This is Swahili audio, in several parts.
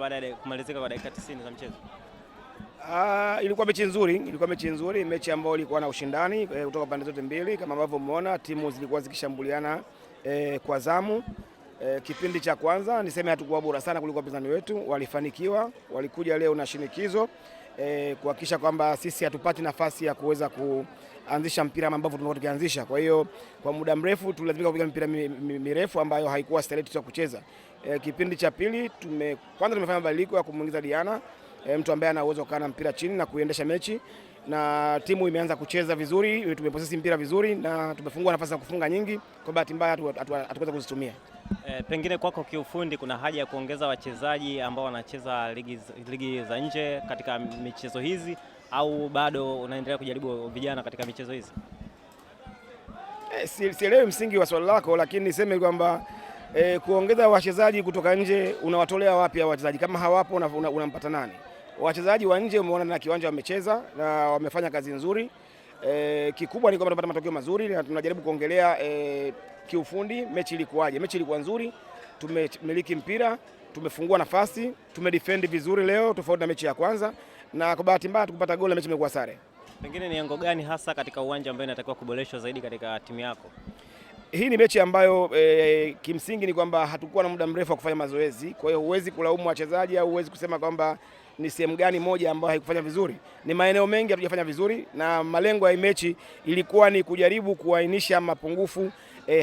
baada ya kumalizika kwa dakika 90 za mchezo? Ilikuwa mechi nzuri, mechi ambayo ilikuwa na ushindani kutoka pande zote mbili. Kama ambavyo umeona timu zilikuwa zikishambuliana kwa zamu. Kipindi cha kwanza niseme hatukuwa bora sana kuliko wapinzani wetu, walifanikiwa, walikuja leo na shinikizo kuhakikisha kwamba sisi hatupati nafasi ya kuweza kuanzisha mpira ambavyo tulikuwa tukianzisha. Kwa hiyo kwa muda mrefu tulilazimika kupiga mpira mirefu ambayo haikuwa style yetu ya kucheza. Kipindi cha pili kwanza tumefanya mabadiliko ya kumuingiza Diana, mtu ambaye ana uwezo kukaa na mpira chini na kuendesha mechi, na timu imeanza kucheza vizuri, tumeposesi mpira vizuri na tumefungua nafasi za kufunga nyingi. Kwa bahati mbaya hatukuweza kuzitumia. Pengine kwako kiufundi kuna haja ya kuongeza wachezaji ambao wanacheza ligi za nje katika michezo hizi, au bado unaendelea kujaribu vijana katika michezo hizi? Sielewi msingi wa swali lako, lakini niseme kwamba kuongeza wachezaji kutoka nje unawatolea wapi hao wachezaji? Kama hawapo unampata nani? Wachezaji wa nje umeona na kiwanja wamecheza na wamefanya kazi nzuri. Kikubwa ni kwamba tunapata matokeo mazuri na tunajaribu kuongelea kiufundi mechi ilikuwaje. Mechi ilikuwa nzuri, tumemiliki mpira, tumefungua nafasi, tumedefend vizuri leo tofauti na mechi ya kwanza, na kwa bahati mbaya tukupata goli na mechi imekuwa sare. Pengine ni engo gani hasa katika uwanja ambao inatakiwa kuboreshwa zaidi katika timu yako? Hii ni mechi ambayo kimsingi ni kwamba hatukuwa na muda mrefu wa kufanya mazoezi. Kwa hiyo huwezi kulaumu wachezaji au huwezi kusema kwamba ni sehemu gani moja ambayo haikufanya vizuri. Ni maeneo mengi hatujafanya vizuri, na malengo ya mechi ilikuwa ni kujaribu kuainisha mapungufu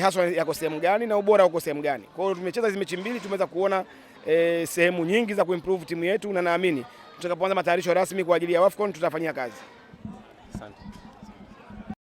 hasa yako sehemu gani na ubora uko sehemu gani. Kwa hiyo tumecheza hizo mechi mbili, tumeweza kuona sehemu nyingi za kuimprove timu yetu, na naamini tutakapoanza matayarisho rasmi kwa ajili ya AFCON tutafanyia kazi.